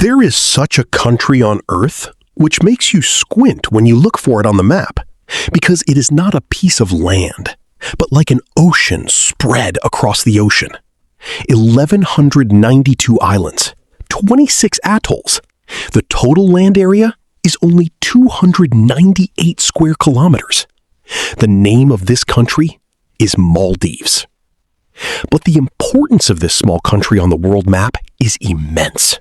There is such a country on Earth which makes you squint when you look for it on the map, because it is not a piece of land, but like an ocean spread across the ocean. 1,192 islands, 26 atolls. The total land area is only 298 square kilometers. The name of this country is Maldives. But the importance of this small country on the world map is immense,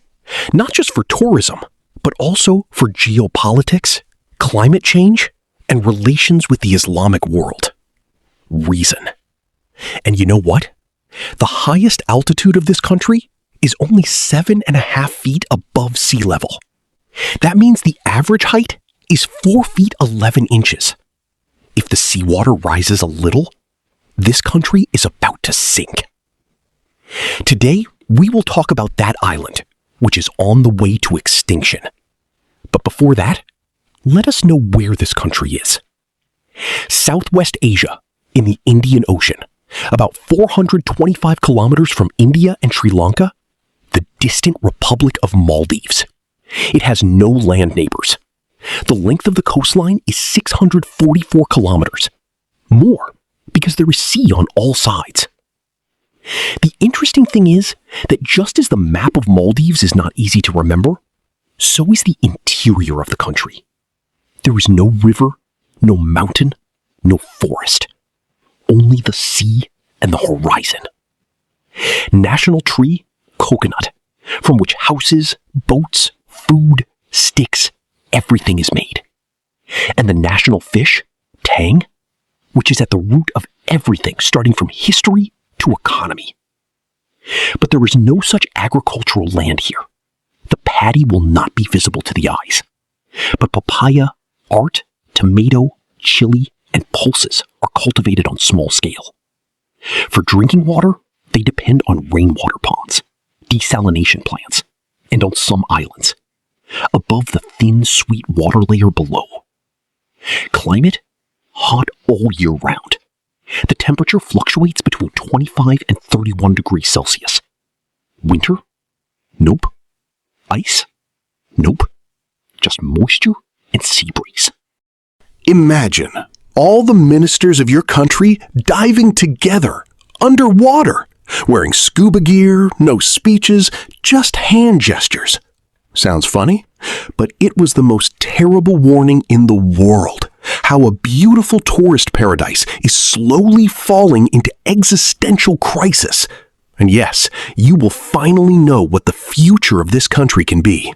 not just for tourism, but also for geopolitics, climate change, and relations with the Islamic world. Reason. And you know what? The highest altitude of this country is only 7.5 feet above sea level. That means the average height is 4 feet 11 inches. If the seawater rises a little, this country is about to sink. Today, we will talk about that island, which is on the way to extinction. But before that, let us know where this country is. Southwest Asia, in the Indian Ocean, about 425 kilometers from India and Sri Lanka, the distant Republic of Maldives. It has no land neighbors. The length of the coastline is 644 kilometers. More, because there is sea on all sides. The interesting thing is that just as the map of Maldives is not easy to remember, so is the interior of the country. There is no river, no mountain, no forest. Only the sea and the horizon. National tree, coconut, from which houses, boats, food, sticks, everything is made. And the national fish, tang, which is at the root of everything starting from history to economy. But there is no such agricultural land here. The paddy will not be visible to the eyes. But papaya, art, tomato, chili, and pulses are cultivated on small scale. For drinking water, they depend on rainwater ponds, desalination plants, and on some islands, above the thin, sweet water layer below. Climate? Hot all year round. The temperature fluctuates between 25 and 31 degrees Celsius. Winter? Nope. Ice? Nope. Just moisture and sea breeze. Imagine all the ministers of your country diving together, underwater, wearing scuba gear, no speeches, just hand gestures. Sounds funny? But it was the most terrible warning in the world. How a beautiful tourist paradise is slowly falling into existential crisis. And yes, you will finally know what the future of this country can be.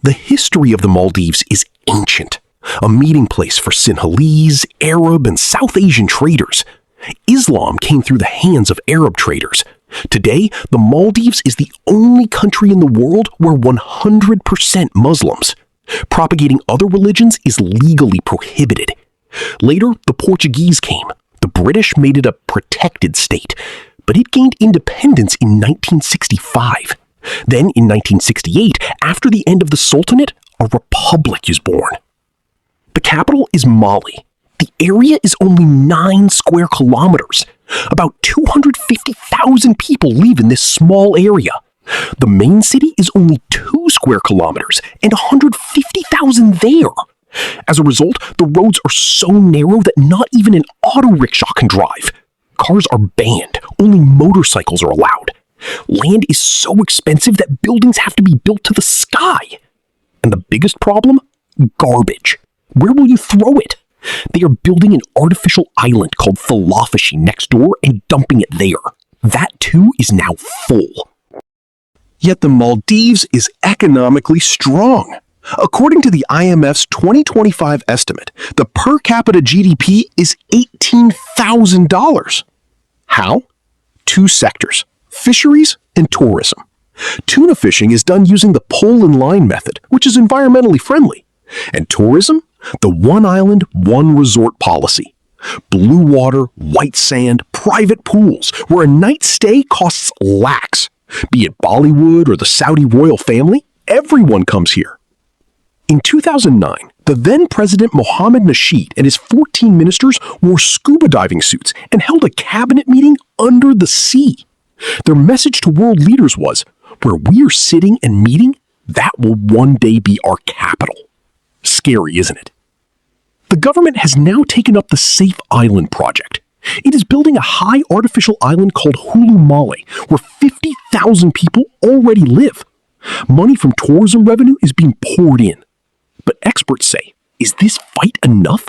The history of the Maldives is ancient, a meeting place for Sinhalese, Arab, and South Asian traders. Islam came through the hands of Arab traders. Today, the Maldives is the only country in the world where 100% Muslims. Propagating other religions is legally prohibited. Later, the Portuguese came. The British made it a protected state, but it gained independence in 1965. Then, in 1968, after the end of the Sultanate, a republic is born. The capital is Mali. The area is only 9 square kilometers. About 250,000 people live in this small area. The main city is only 2 square kilometers and 150,000 there. As a result, the roads are so narrow that not even an auto rickshaw can drive. Cars are banned. Only motorcycles are allowed. Land is so expensive that buildings have to be built to the sky. And the biggest problem? Garbage. Where will you throw it? They are building an artificial island called Falafel next door and dumping it there. That too is now full. Yet the Maldives is economically strong. According to the IMF's 2025 estimate, the per capita GDP is $18,000. How? 2 sectors, fisheries and tourism. Tuna fishing is done using the pole and line method, which is environmentally friendly. And tourism? The one island, one resort policy. Blue water, white sand, private pools, where a night stay costs lakhs. Be it Bollywood or the Saudi royal family, everyone comes here. In 2009, the then President Mohammed Nasheed and his 14 ministers wore scuba diving suits and held a cabinet meeting under the sea. Their message to world leaders was, where we are sitting and meeting, That will one day be our capital. Scary, isn't it? The government has now taken up the Safe Island project. It is building a high artificial island called Hulu Male, where 50,000 people already live. Money from tourism revenue is being poured in. But experts say, is this fight enough?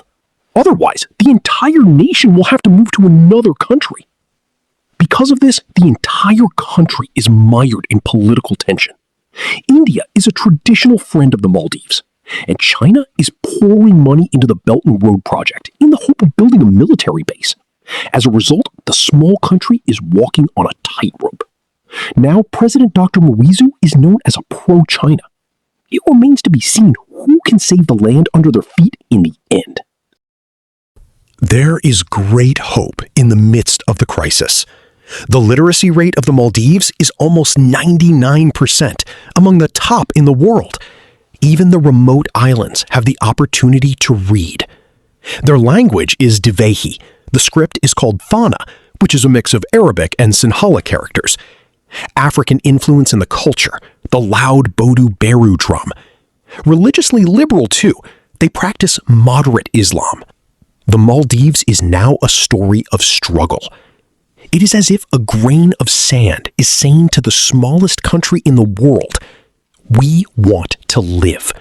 Otherwise, the entire nation will have to move to another country. Because of this, the entire country is mired in political tension. India is a traditional friend of the Maldives, and China is pouring money into the Belt and Road project in the hope of building a military base. As a result, the small country is walking on a tightrope. Now, President Dr. Mawizu is known as a pro-China. It remains to be seen who can save the land under their feet in the end. There is great hope in the midst of the crisis. The literacy rate of the Maldives is almost 99%, among the top in the world. Even the remote islands have the opportunity to read. Their language is Divehi. The script is called Thana, which is a mix of Arabic and Sinhala characters. African influence in the culture, the loud Bodu Beru drum. Religiously liberal too, they practice moderate Islam. The Maldives is now a story of struggle. It is as if a grain of sand is saying to the smallest country in the world, we want to live.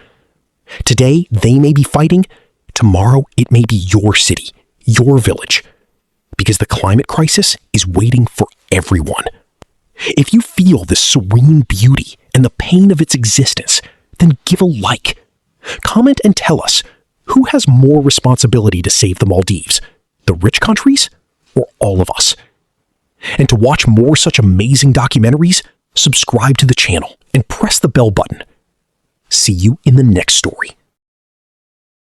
Today, they may be fighting. Tomorrow, it may be your city, your village. Because the climate crisis is waiting for everyone. If you feel the serene beauty and the pain of its existence, then give a like. Comment and tell us, who has more responsibility to save the Maldives? The rich countries or all of us? And to watch more such amazing documentaries, subscribe to the channel and press the bell button. See you in the next story.